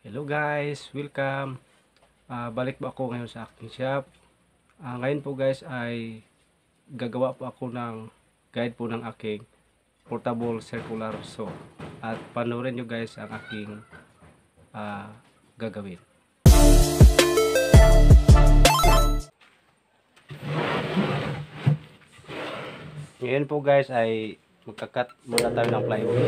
Hello guys, welcome. Balik po ako ngayon sa aking shop. Ngayon po guys ay gagawa po ako ng guide po ng aking portable circular saw. At panoorin nyo guys ang aking gagawin. Ngayon po guys ay magkakat muna tayo ng plywood.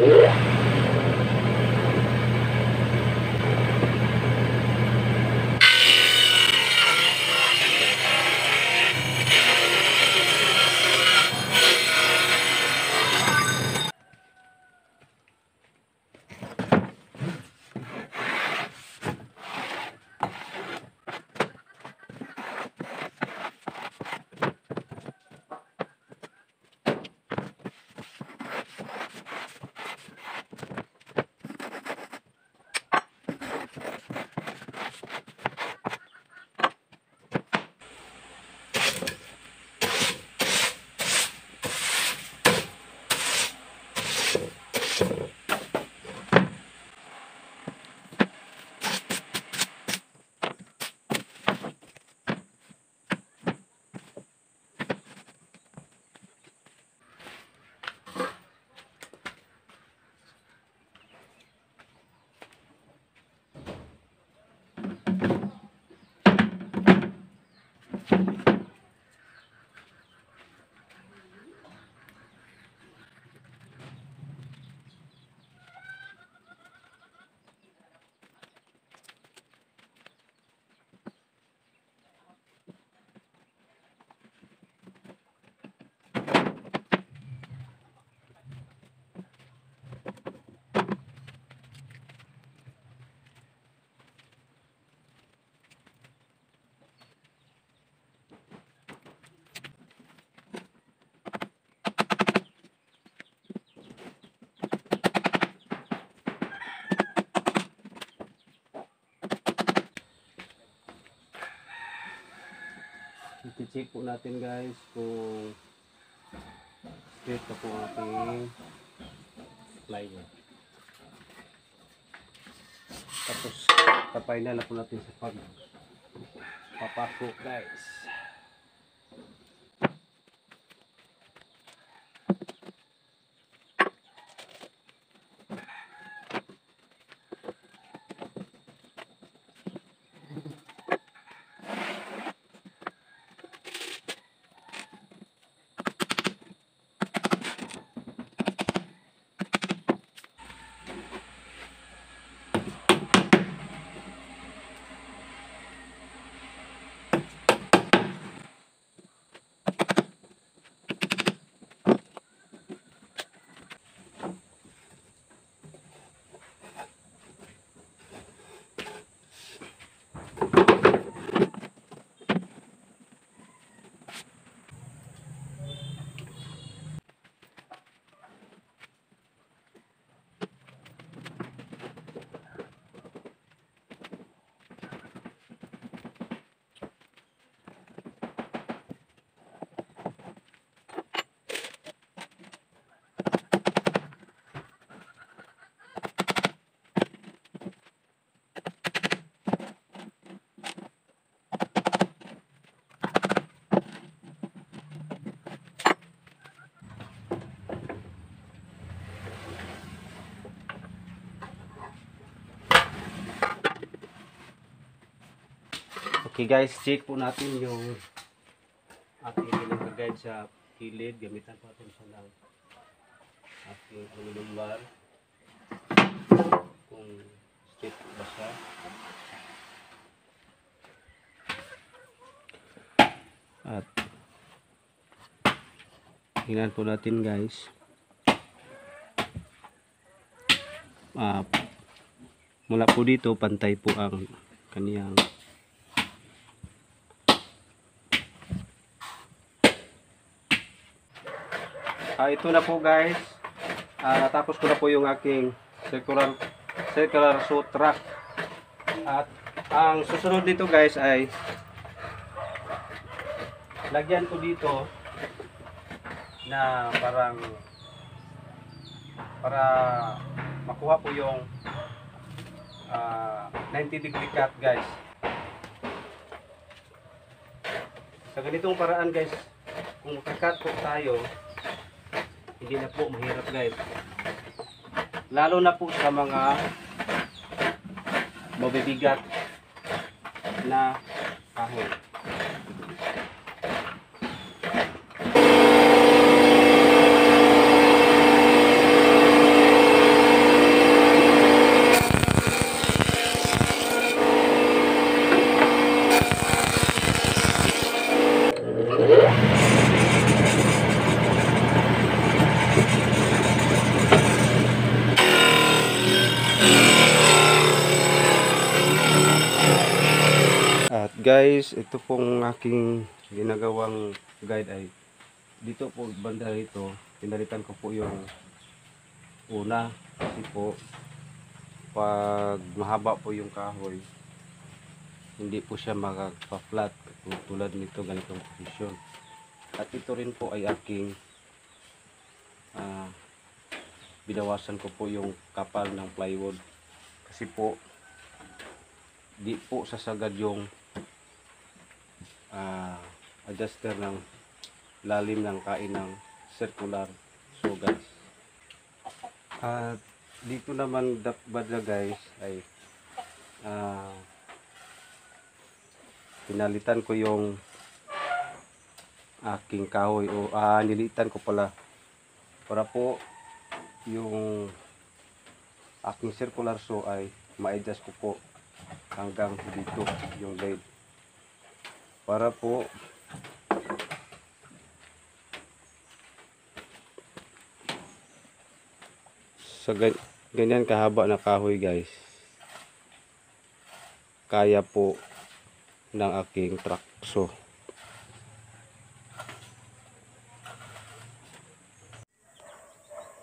I-check po natin guys kung straight pa po ating plywood. Tapos tapay na po natin sa papako guys. Okay guys, check po natin yung ating pinag-guide sa kilid. Gamitan po natin siya ng ating aluminum bar kung straight ba siya. At tingnan po natin guys, mula po dito pantay po ang kaniyang ito na po guys, natapos ko na po yung aking circular saw track. At ang susunod dito guys ay lagyan ko dito na para makuha po yung 90-degree cut guys. Sa ganitong paraan guys, kung makakat po tayo, hindi na po mahirap guys. Lalo na po sa mga mabibigat na kahoy. At guys, ito pong aking ginagawang guide ay dito po banda rito, pinalitan ko po yung una kasi po pag mahaba po yung kahoy hindi po siya makaka-flat tulad nito ganitong posisyon. At ito rin po ay aking binawasan ko po yung kapal ng plywood kasi po di po sasagad yung adjuster ng lalim ng kain ng circular. So guys, at dito naman banda guys ay pinalitan ko yung aking kahoy o nilitan ko pala para po yung aking circular saw ay ma-adjust ko po hanggang dito yung blade para po sa ganyan kahaba na kahoy guys kaya po ng aking track saw.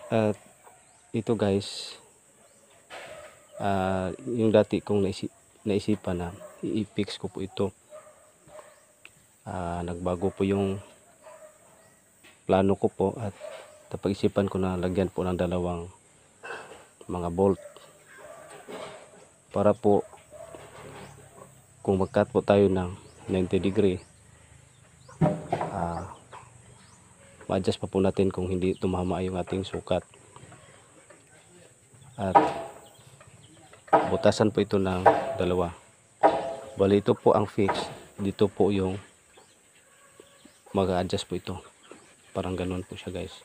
At ito guys, yung dati kong naisipan na i-fix ko po ito. Nagbago po yung plano ko po at napag-isipan ko na lagyan po ng dalawang mga bolt para po kung mag-cut po tayo ng 90 degree ma-adjust pa po natin kung hindi tumama yung ating sukat. At butasan po ito ng dalawa. Bali ito po ang fix, dito po yung mag-adjust po ito. Parang ganun po siya guys.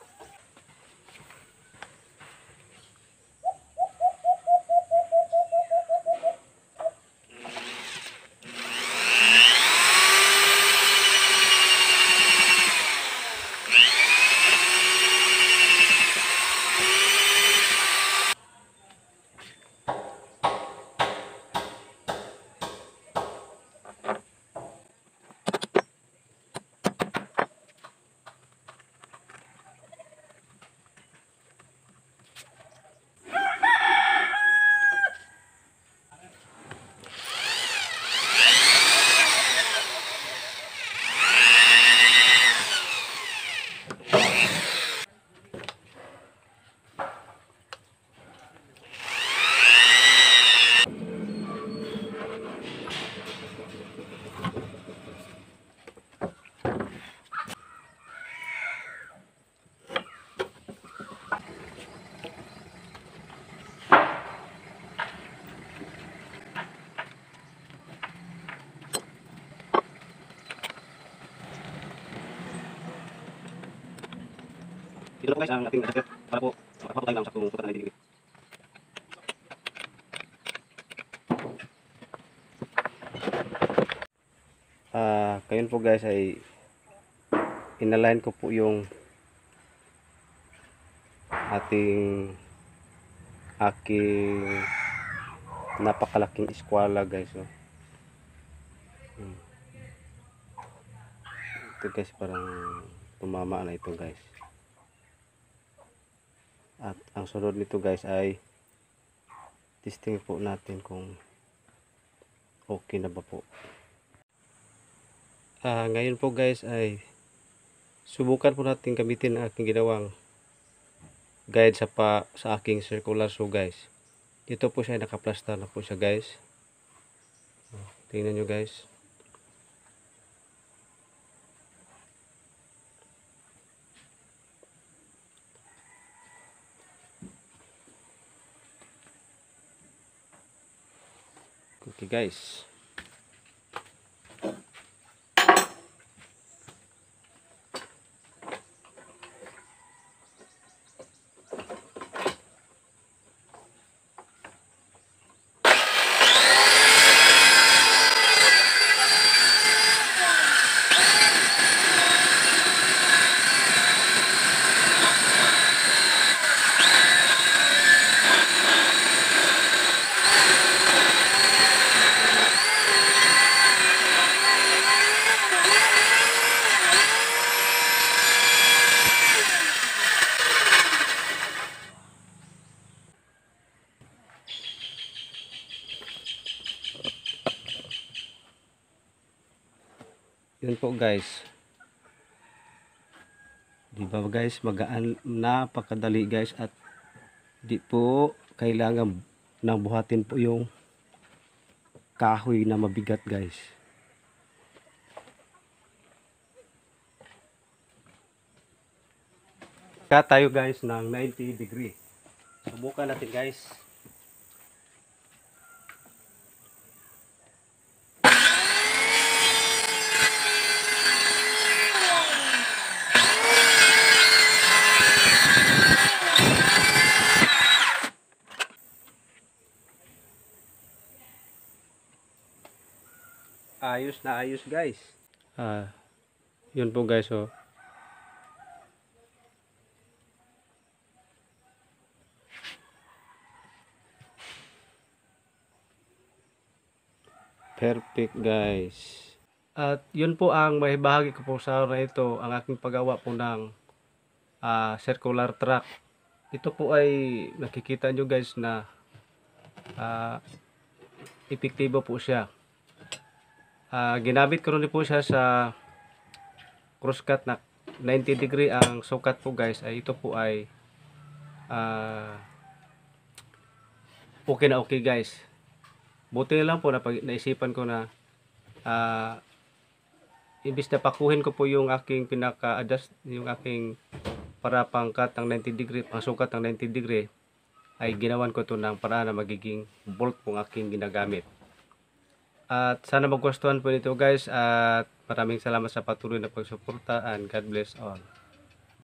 Ito na po guys ang ating adjuster para po makapag tayo ng saktong sukat na 90 degree. Kayon po guys ay inalign ko po yung aking napakalaking eskwala guys. So, ito guys parang tumama na ito guys. At ang sunod nito guys ay testing po natin kung okay na ba po. Ngayon po guys ay subukan po natin gamitin ang aking ginawang guide sa aking circular saw guys. Ito po siya, nakaplastar na po siya guys. Tingnan nyo guys. Okay guys. Yun po guys. Di ba guys, magaan, napakadali guys, at di po kailangan nang buhatin po yung kahoy na mabigat guys. Kaya tayo guys ng 90 degree. Subukan natin guys. Ayos na ayos guys. Yun po guys, oh. Perfect guys. At yun po ang maibahagi ko po sa araw na ito, ang aking paggawa po ng circular track. Ito po ay nakikita nyo guys na epektibo po siya. Ginamit ko rin po siya sa crosscut na 90 degree. Ang sukat po guys ay ito po ay okay na okay guys. Buti lang po na naisipan ko na imbis na pakuhin ko po yung aking pinaka-adjust, yung aking para pang-cut ng 90 degree, pang-sukat ng 90 degree, ay ginawan ko ito ng paraan na magiging bolt pong aking ginagamit. At sana magustuhan po nito guys, at maraming salamat sa patuloy na pagsuporta, and God bless all.